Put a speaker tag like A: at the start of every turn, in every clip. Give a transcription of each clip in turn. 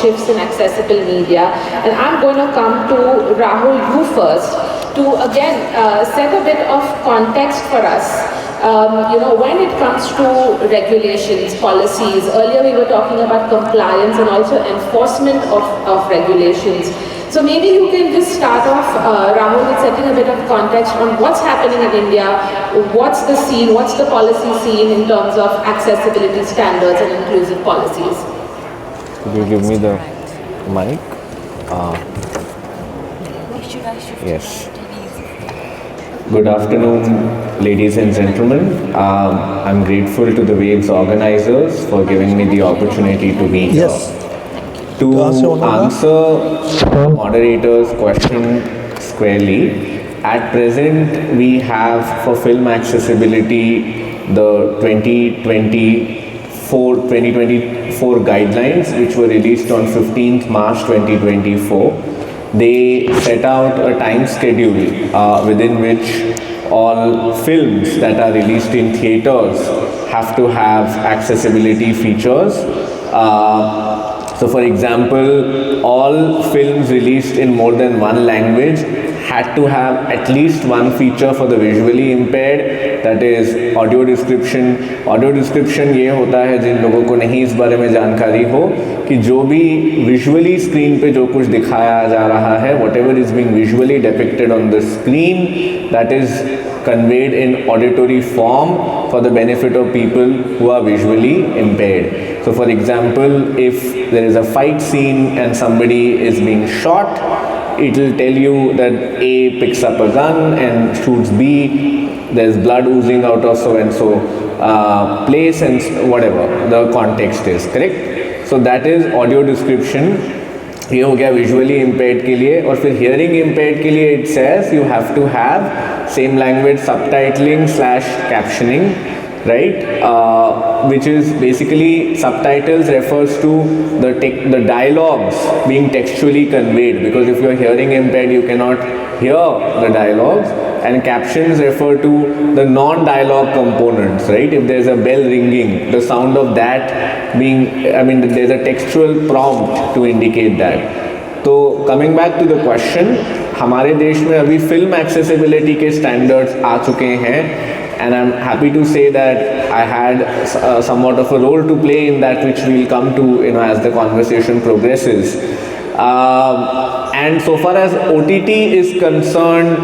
A: shifts in accessible media. And I'm going to come to Rahul, you first, to again set a bit of context for us. When it comes to regulations, policies, earlier we were talking about compliance and also enforcement of regulations. So maybe you can just start off, Rahul, with setting a bit of context on what's happening in India, what's the scene, what's the policy scene in terms of accessibility standards and inclusive policies.
B: Could you give me the mic? Yes. Good afternoon, ladies and gentlemen. I'm grateful to the Waves organizers for giving me the opportunity to be here. To answer moderator's question squarely, at present we have for film accessibility the 2024 guidelines, which were released on 15th March 2024. They set out a time schedule within which all films that are released in theaters have to have accessibility features. So for example, all films released in more than one language had to have at least one feature for the visually impaired, that is audio description. Audio description ये होता है जिन लोगों को नहीं इस बारे में जानकारी हो कि जो भी विजुअली स्क्रीन पे जो कुछ दिखाया जा रहा है, whatever is being visually depicted on the screen, that is conveyed in auditory form for the benefit of people who are visually impaired. So for example, if there is a fight scene and somebody is being shot, it will tell you that A picks up a gun and shoots B, there's blood oozing out of so and so place and whatever the context is, correct? So that is audio description. ये हो गया visually impaired के लिए. और फिर hearing impaired के लिए it says you have to have same language subtitling / captioning, right? Which is basically subtitles refers to the dialogues being textually conveyed, because if you are hearing impaired you cannot hear the dialogues, and captions refer to the non-dialogue components, right? If there's a bell ringing, the sound of that being, there's a textual prompt to indicate that. So coming back to the question, हमारे देश में अभी film accessibility के standards आ चुके हैं, and I'm happy to say that I had somewhat of a role to play in that, which we'll come to as the conversation progresses. And so far as OTT is concerned,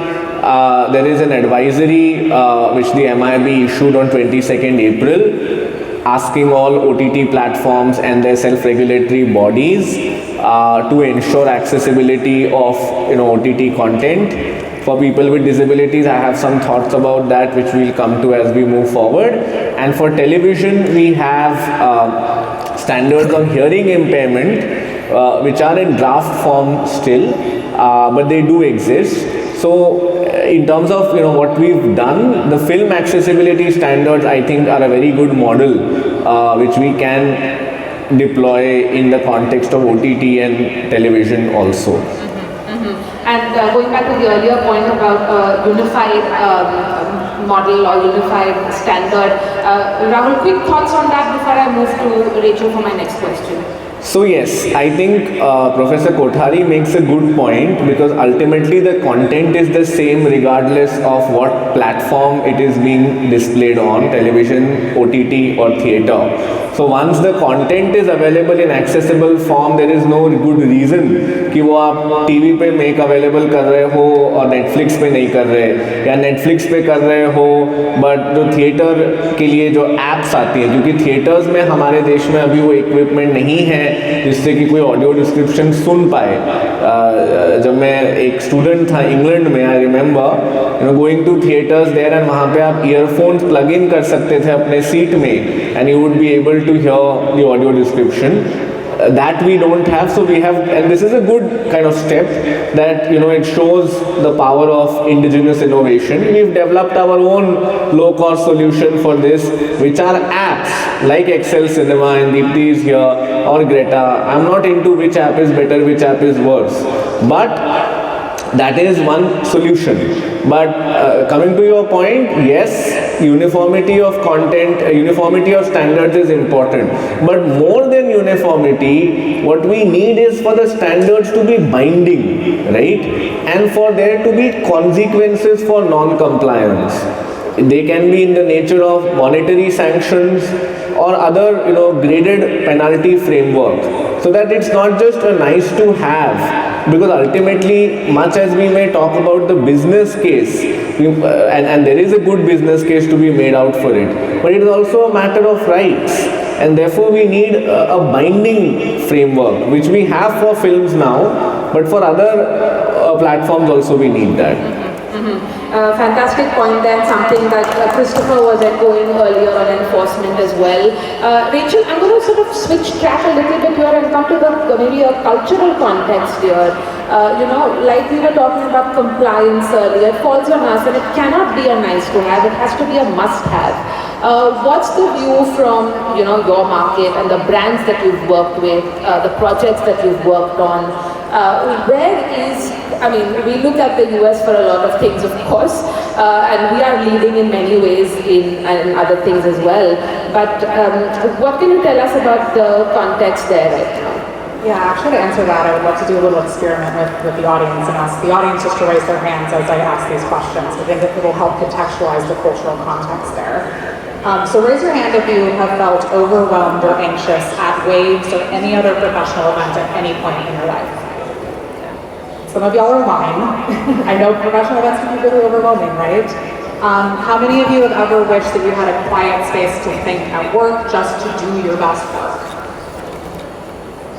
B: there is an advisory which the MIB issued on 22nd April asking all OTT platforms and their self-regulatory bodies to ensure accessibility of OTT content. For people with disabilities, I have some thoughts about that which we'll come to as we move forward. And for television, we have standards on hearing impairment which are in draft form still, but they do exist. So in terms of what we've done, the film accessibility standards I think are a very good model which we can deploy in the context of OTT and television also.
A: And going back to the earlier point about unified model or unified standard, Rahul, quick thoughts on that before I move to Rachel for my next question.
B: So yes, I think Professor Kothari makes a good point, because ultimately the content is the same regardless of what platform it is being displayed on, television, OTT or theatre. So once the content is available in accessible form, there is no good reason कि वो आप TV पे make available कर रहे हो और Netflix पे नहीं कर रहे, या Netflix पे कर रहे हो but जो थिएटर के लिए जो apps आती हैं, क्योंकि थिएटर्स में हमारे देश में अभी वो इक्विपमेंट नहीं है जिससे कि कोई ऑडियो डिस्क्रिप्शन सुन पाए. जब मैं एक स्टूडेंट था इंग्लैंड में, I remember going to theatres there, and वहाँ पे आप ईयरफोन्स प्लग इन कर सकते थे अपने सीट में and you would be able to hear the audio description. That we don't have, so we have, and this is a good kind of step that it shows the power of indigenous innovation. We've developed our own low-cost solution for this, which are apps like Excel Cinema, and Dipti is here, or Greta. I'm not into which app is better, which app is worse, but That is one solution. But coming to your point, yes, uniformity of content, uniformity of standards is important. But more than uniformity, what we need is for the standards to be binding, right? And for there to be consequences for non-compliance. They can be in the nature of monetary sanctions or other, graded penalty framework, so that it's not just a nice to have, because ultimately, much as we may talk about the business case, and there is a good business case to be made out for it, but it is also a matter of rights, and therefore we need a binding framework, which we have for films now, but for other platforms also we need that.
A: Fantastic point then, something that Christopher was echoing earlier on enforcement as well. Rachel, I'm going to sort of switch track a little bit here and come to maybe a cultural context here. Like we were talking about compliance earlier, it falls on us and it cannot be a nice to have, it has to be a must have. What's the view from your market and the brands that you've worked with, the projects that you've worked on? We look at the US for a lot of things, of course, and we are leading in many ways in other things as well. But what can you tell us about the context there right now?
C: Yeah, actually to answer that, I would love to do a little experiment with the audience and ask the audience just to raise their hands as I ask these questions. I think that it will help contextualize the cultural context there. So raise your hand if you have felt overwhelmed or anxious at Waves or any other professional event at any point in your life. Some of y'all are lying. I know professional events can be really overwhelming, right? How many of you have ever wished that you had a quiet space to think at work just to do your best work?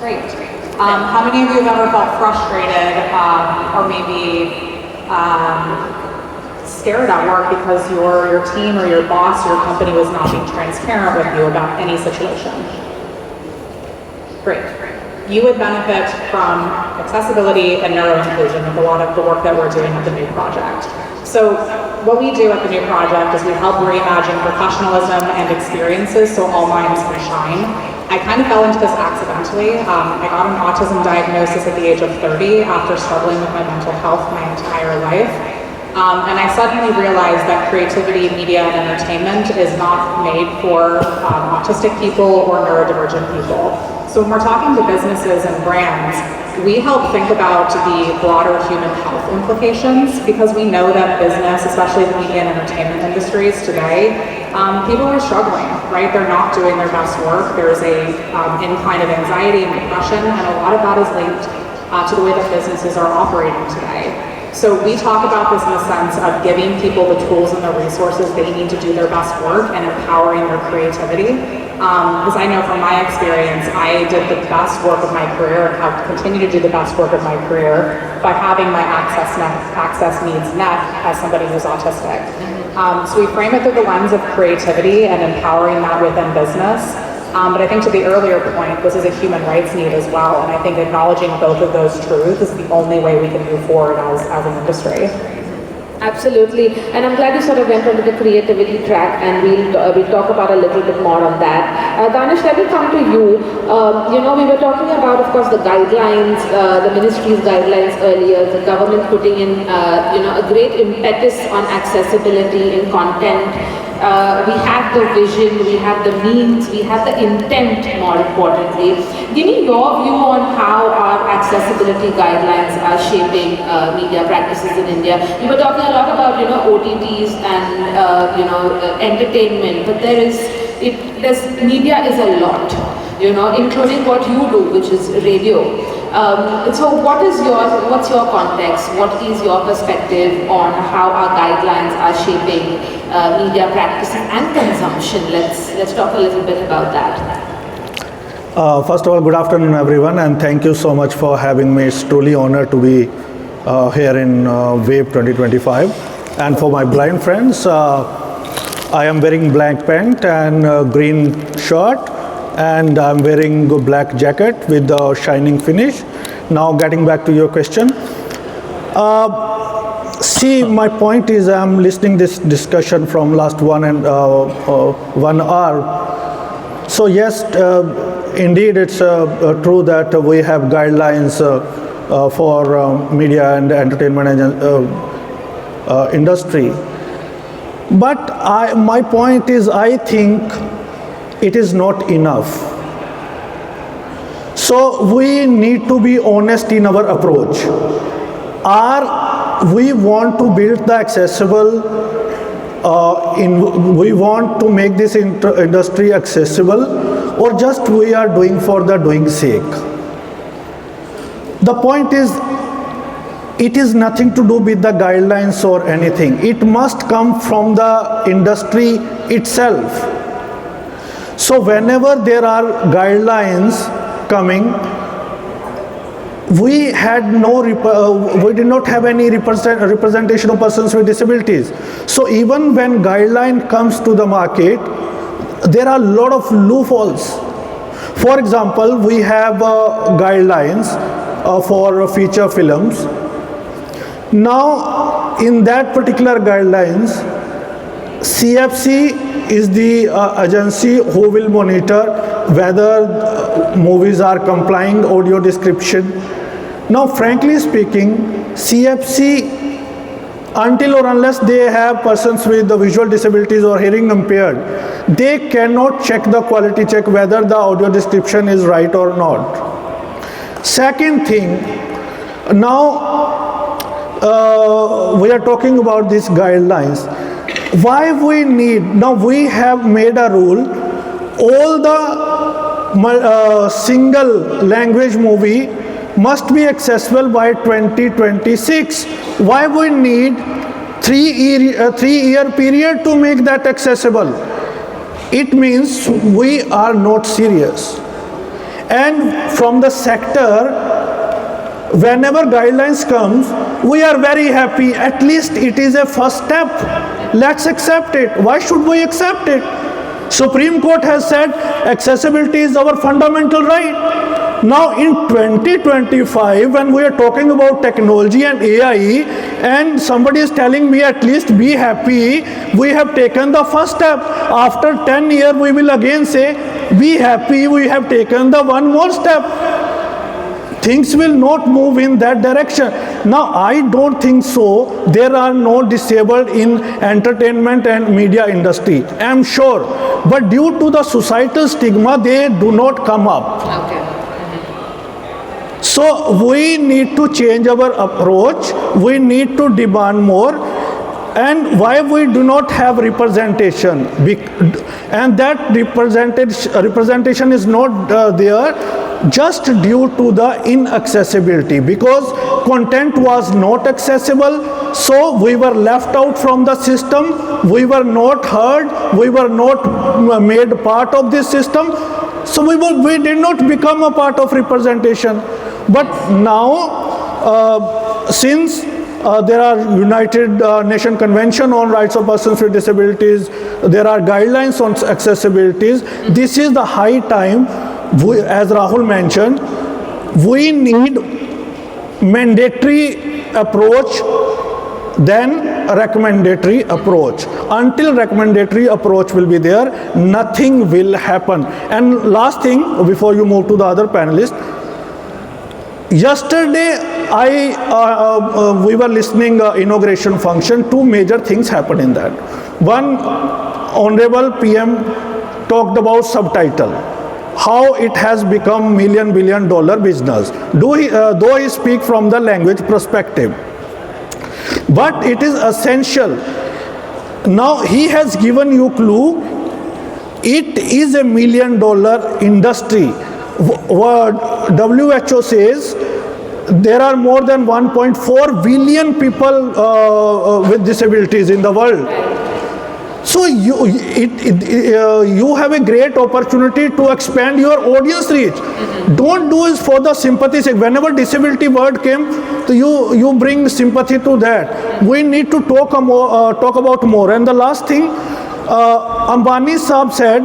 C: Great. How many of you have ever felt frustrated or maybe scared at work because your team or your boss or your company was not being transparent with you about any situation? Great. You would benefit from accessibility and neuro-inclusion with a lot of the work that we're doing at the New Project. So what we do at the New Project is we help reimagine professionalism and experiences so all minds can shine. I kind of fell into this accidentally. I got an autism diagnosis at the age of 30 after struggling with my mental health my entire life. And I suddenly realized that creativity, media, and entertainment is not made for autistic people or neurodivergent people. So when we're talking to businesses and brands, we help think about the broader human health implications, because we know that business, especially the media and entertainment industries today, people are struggling, right? They're not doing their best work. There's a incline of anxiety and depression, and a lot of that is linked to the way that businesses are operating today. So we talk about this in the sense of giving people the tools and the resources they need to do their best work and empowering their creativity. Because I know from my experience, I did the best work of my career and have continued to do the best work of my career by having my access needs met as somebody who's autistic. So we frame it through the lens of creativity and empowering that within business. But I think to the earlier point, this is a human rights need as well, and I think acknowledging both of those truths is the only way we can move forward as an industry.
A: Absolutely, and I'm glad you sort of went onto the creativity track, and we'll talk about a little bit more on that. Danish, let me come to you. We were talking about, of course, the guidelines, the ministry's guidelines earlier, the government putting in, a great impetus on accessibility in content. We have the vision, we have the means, we have the intent, more importantly. Give me your view on how our accessibility guidelines are shaping media practices in India. You were talking a lot about, OTTs and, entertainment, but media is a lot, including what you do, which is radio. So what's your context? What is your perspective on how our guidelines are shaping media practices and consumption? Let's talk a little bit about that.
D: First of all, good afternoon, everyone, and thank you so much for having me. It's truly an honor to be here in Wave 2025. And for my blind friends, I am wearing black pant and green shirt, and I'm wearing a black jacket with a shining finish. Now getting back to your question. See, my point is I'm listening this discussion from last 1 hour. So yes, indeed it's true that we have guidelines for media and entertainment industry. But my point is, I think it is not enough. So we need to be honest in our approach. We want to build the accessible, we want to make this industry accessible, or just we are doing for the doing sake. The point is, it is nothing to do with the guidelines or anything. It must come from the industry itself. So whenever there are guidelines coming, we did not have any representation of persons with disabilities. So even when guideline comes to the market, there are a lot of loopholes. For example, we have guidelines for feature films. Now, in that particular guidelines, CFC is the agency who will monitor whether movies are complying audio description. Now, frankly speaking, CFC, until or unless they have persons with the visual disabilities or hearing impaired, they cannot check the quality check whether the audio description is right or not. Second thing, now we are talking about these guidelines. Why we need, now we have made a rule, all the single language movie must be accessible by 2026. Why we need 3-year period to make that accessible? It means we are not serious. And from the sector, whenever guidelines comes, we are very happy. At least it is a first step. Let's accept it. Why should we accept it? Supreme Court has said accessibility is our fundamental right. Now in 2025, when we are talking about technology and AI, and somebody is telling me at least be happy, we have taken the first step. After 10 years, we will again say, be happy, we have taken the one more step. Things will not move in that direction. Now, I don't think so. There are no disabled in entertainment and media industry. I am sure. But due to the societal stigma, they do not come up.
A: Okay.
D: So, we need to change our approach. We need to demand more. And why we do not have representation? And that representation is not there just due to the inaccessibility, because content was not accessible, so we were left out from the system, we were not heard, we were not made part of this system, so we did not become a part of representation. But now, since there are United Nations Convention on Rights of Persons with Disabilities, there are guidelines on accessibilities, this is the high time. As Rahul mentioned, we need mandatory approach, then recommendatory approach. Until recommendatory approach will be there, nothing will happen. And last thing, before you move to the other panelists, yesterday we were listening inauguration function. Two major things happened in that. One, Honorable PM talked about subtitle, how it has become $1 billion business, though he speak from the language perspective. But it is essential. Now he has given you clue, it is $1 million industry. WHO says there are more than 1.4 billion people with disabilities in the world. So you have a great opportunity to expand your audience reach. Don't do it for the sympathy sake. Whenever disability word came, so you bring sympathy to that. We need to talk about more. And the last thing, Ambani Saab said,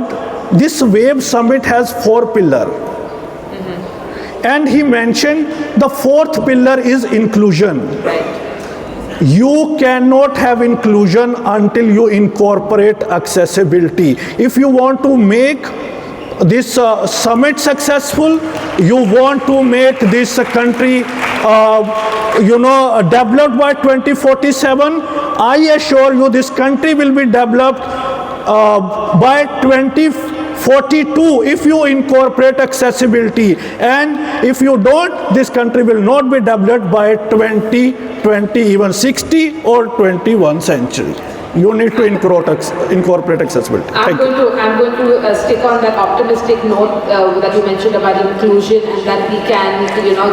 D: this Wave Summit has 4 pillars. And he mentioned the 4th pillar is inclusion. You cannot have inclusion until you incorporate accessibility. If you want to make this summit successful, you want to make this country developed by 2047. I assure you this country will be developed by 2042 if you incorporate accessibility, and if you don't, this country will not be developed by 2020, even 60 or 21st century. You need to incorporate accessibility.
A: I'm going to stick on that optimistic note that you mentioned about inclusion, and that we can,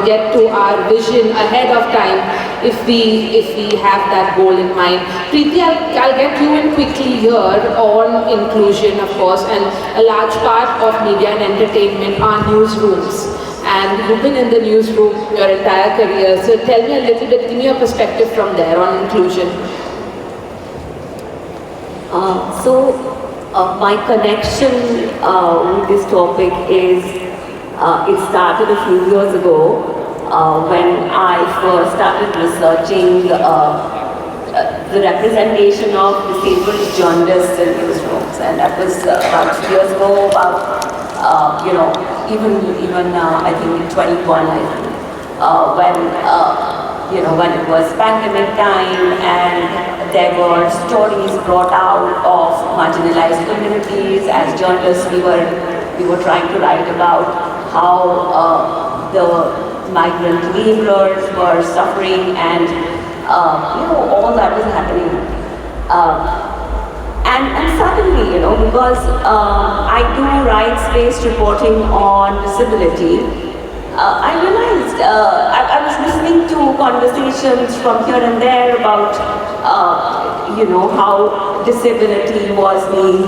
A: get to our vision ahead of time if we have that goal in mind. Priti, I'll get you in quickly here on inclusion, of course, and a large part of media and entertainment are newsrooms. And you've been in the newsroom your entire career, so tell me a little bit, give me a perspective from there on inclusion.
E: My connection with this topic is, it started a few years ago when I first started researching the representation of disabled journalists in newsrooms, and that was about 2 years ago, about, even I think in 21, I think, when it was pandemic time and there were stories brought out of marginalized communities. As journalists, we were trying to write about how the migrant laborers were suffering, and all that was happening. And suddenly, because I do rights-based reporting on disability, I realized I was listening to conversations from here and there about how disability was being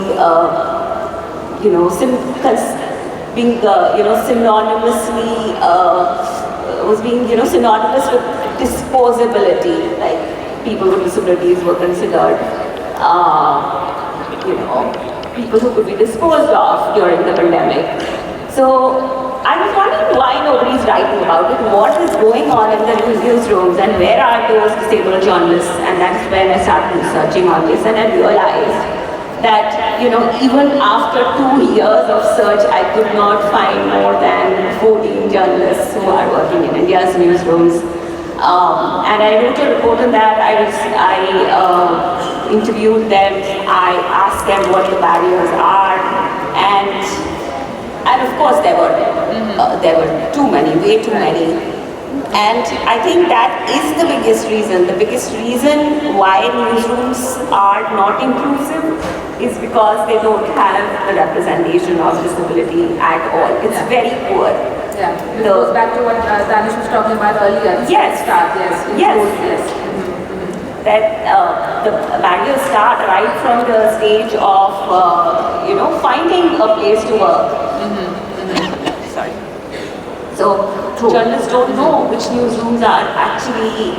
E: synonymously was being synonymous with disposability. Like people with disabilities were considered people who could be disposed of during the pandemic. So I was wondering why nobody's writing about it. What is going on in the newsrooms, and where are those disabled journalists? And that's when I started researching on this, and I realized that even after 2 years of search, I could not find more than 14 journalists who are working in India's newsrooms. And I wrote a report on that. I interviewed them. I asked them what the barriers are, and of course there were too many, way too many. And I think that is the biggest reason. The biggest reason why newsrooms are not inclusive is because they don't have the representation of disability at all. It's very poor.
A: Yeah, it goes back to what Danish was talking about earlier.
E: Yes. That the barriers start right from the stage of finding a place to work. Sorry. So journalists don't know which newsrooms are actually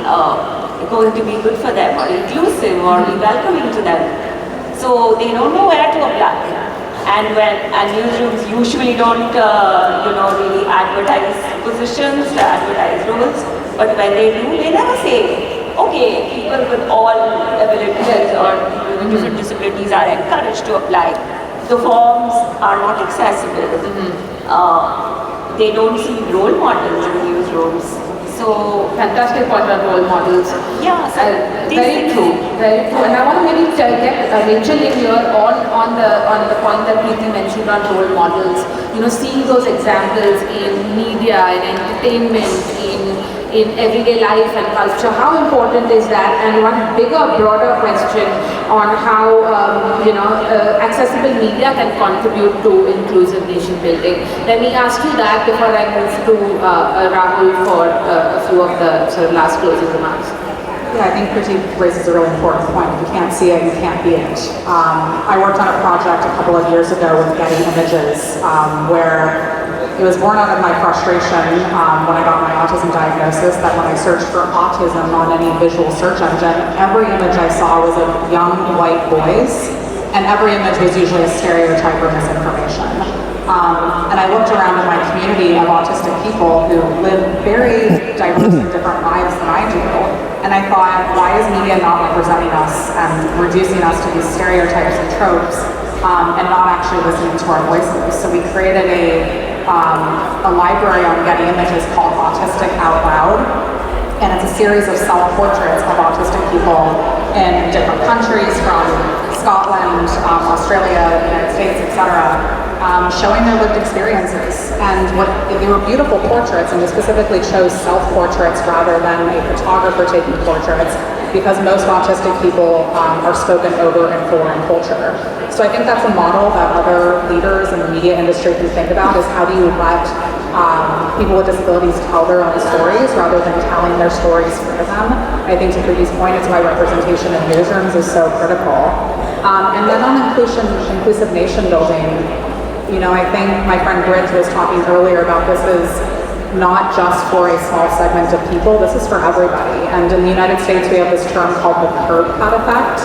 E: going to be good for them, or inclusive, or be welcoming to them. So they don't know where to apply. And newsrooms usually don't really advertise positions, advertise roles. But when they do, they never say, okay, people with all abilities or people with different disabilities are encouraged to apply. The forms are not accessible. They don't see role models in newsrooms. So
A: fantastic point on role models.
E: Yeah, so
A: very true. And I want to maybe get Rachel in here on the point that Priti mentioned on role models. Seeing those examples in media, in entertainment, in everyday life and culture. How important is that? And one bigger, broader question on how accessible media can contribute to inclusive nation building. Let me ask you that before I move to Rahul for a few of the sort of last closing remarks.
C: Yeah, I think Priti raises a really important point. If you can't see it, you can't be it. I worked on a project a couple of years ago with Getty Images, where it was born out of my frustration when I got my autism diagnosis, that when I searched for autism on any visual search engine, every image I saw was of young white boys, and every image was usually a stereotype or misinformation. And I looked around in my community of autistic people who live very diverse and different lives than I do, and I thought, why is media not representing us and reducing us to these stereotypes and tropes, and not actually listening to our voices? So we created a library on Getty Images called Autistic Out Loud, series of self-portraits of autistic people in different countries, from Scotland, Australia, United States, etc., showing their lived experiences. And they were beautiful portraits, and we specifically chose self-portraits rather than a photographer taking portraits, because most autistic people are spoken over in foreign culture. So I think that's a model that other leaders in the media industry can think about, is how do you let people with disabilities tell their own stories rather than telling their stories for them. I think to Priti's point, it's why representation in newsrooms is so critical. And then on inclusive nation building, you know, I think my friend Brij was talking earlier about this is not just for a small segment of people, this is for everybody. And in the United States, we have this term called the curb cut effect,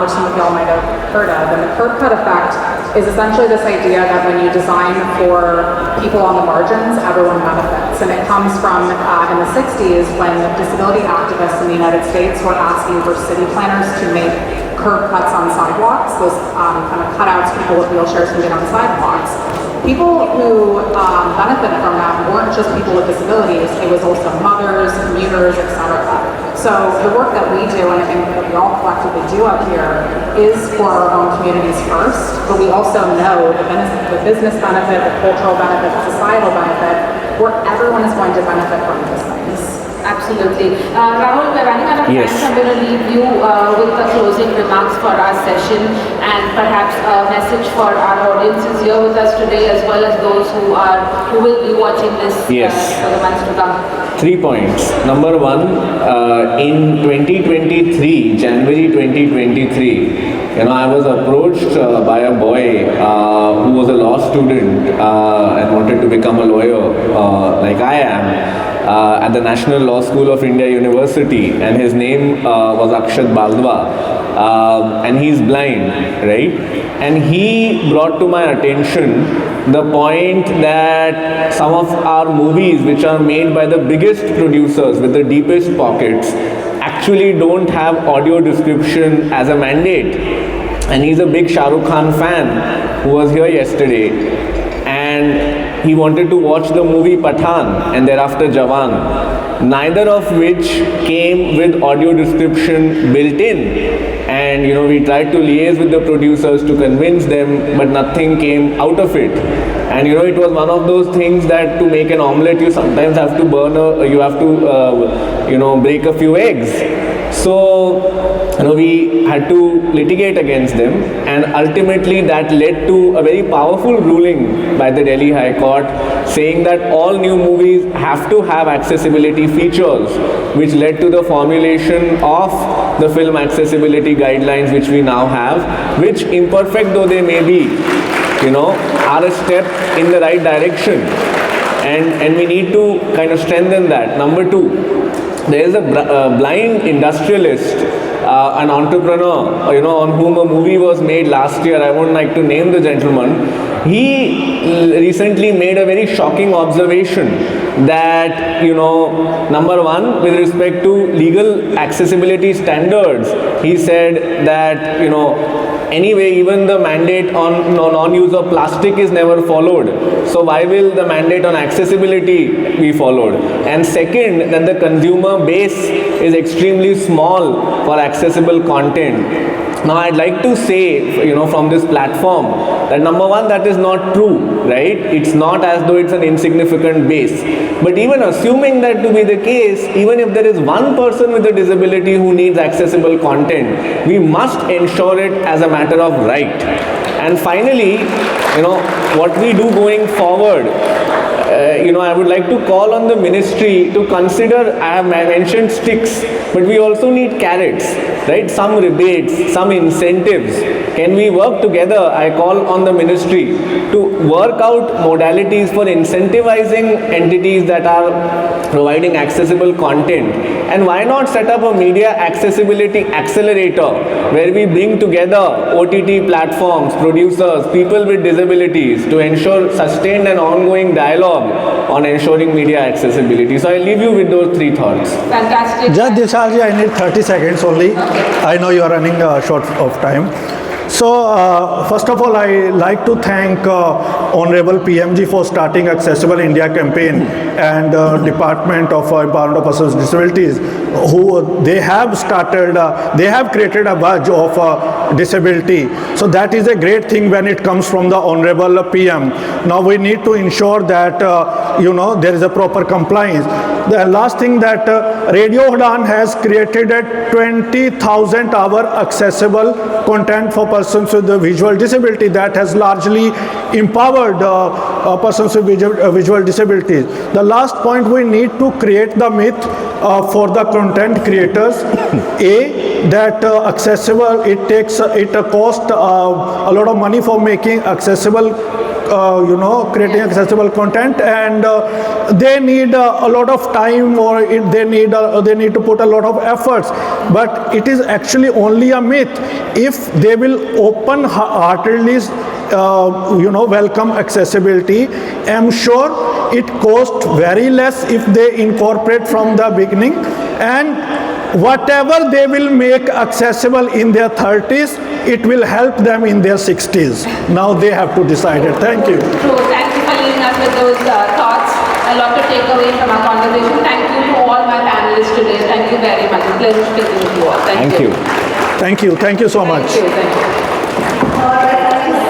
C: which some of y'all might have heard of. And the curb cut effect is essentially this idea that when you design for people on the margins, everyone benefits. And it comes from in the 60s, when disability activists in the United States were asking for city planners to make curb cuts on sidewalks, those kind of cutouts people with wheelchairs can get on sidewalks. People who benefited from that weren't just people with disabilities, it was also mothers, commuters, etc. So the work that we do, and I think that we all collectively do up here, is for our own communities first, but we also know the business benefit, the cultural benefit, the societal benefit, where everyone is going to benefit from these things.
A: Absolutely. Rahul, we're running out of time, so I'm going to leave you with the closing remarks for our session, and perhaps a message for our audiences here with us today, as well as those who will be watching this for the months to come.
B: 3 points. Number one, in 2023, January 2023, I was approached by a boy who was a law student and wanted to become a lawyer like I am. At the National Law School of India University, and his name was Akshat Baldwa, and he's blind, right? And he brought to my attention the point that some of our movies, which are made by the biggest producers with the deepest pockets, actually don't have audio description as a mandate. And he's a big Shah Rukh Khan fan who was here yesterday, and he wanted to watch the movie Pathan and thereafter Jawan, neither of which came with audio description built in. And we tried to liaise with the producers to convince them, but nothing came out of it. And it was one of those things that to make an omelette, you sometimes have to break a few eggs. So, we had to litigate against them, and ultimately that led to a very powerful ruling by the Delhi High Court saying that all new movies have to have accessibility features, which led to the formulation of the film accessibility guidelines which we now have, which, imperfect though they may be, are a step in the right direction, and we need to kind of strengthen that. Number two, there is a blind industrialist, an entrepreneur, on whom a movie was made last year. I won't like to name the gentleman. He recently made a very shocking observation that, number one, with respect to legal accessibility standards, he said that, anyway, even the mandate on non-use of plastic is never followed. So why will the mandate on accessibility be followed? And second, that the consumer base is extremely small for accessible content. Now, I'd like to say, from this platform, that number one, that is not true, right? It's not as though it's an insignificant base. But even assuming that to be the case, even if there is one person with a disability who needs accessible content, we must ensure it as a matter of right. And finally, what we do going forward, I would like to call on the ministry to consider, I have mentioned sticks, but we also need carrots, right? Some rebates, some incentives. Can we work together? I call on the ministry to work out modalities for incentivizing entities that are providing accessible content. And why not set up a media accessibility accelerator where we bring together OTT platforms, producers, people with disabilities to ensure sustained and ongoing dialogue on ensuring media accessibility. So I'll leave you with those 3 thoughts.
A: Fantastic.
D: Just Dishalji, I need 30 seconds only. Okay. I know you are running short of time. So, first of all, I like to thank Honorable PMG for starting Accessible India campaign and Department of Empowerment of Persons with Disabilities, who they have started, they have created a badge of disability. So that is a great thing when it comes from the Honorable PM. Now we need to ensure that there is a proper compliance. The last thing that Radio Udan has created a 20,000 hour accessible content for persons with visual disability that has largely empowered persons with visual disabilities. The last point, we need to create the myth for the content creators. That accessible, it costs a lot of money for making accessible, creating accessible content, and they need a lot of time, or they need to put a lot of efforts. But it is actually only a myth if they will open-heartedly welcome accessibility. I'm sure it costs very less if they incorporate from the beginning, and whatever they will make accessible in their 30s, it will help them in their 60s. Now they have to decide it. Thank you.
A: True. Thank you for leaving us with those thoughts. A lot to take away from our conversation. Thank you to all my panelists today. Thank you very much. A pleasure speaking with you all. Thank you.
D: Thank you. Thank you so much.
A: Thank you.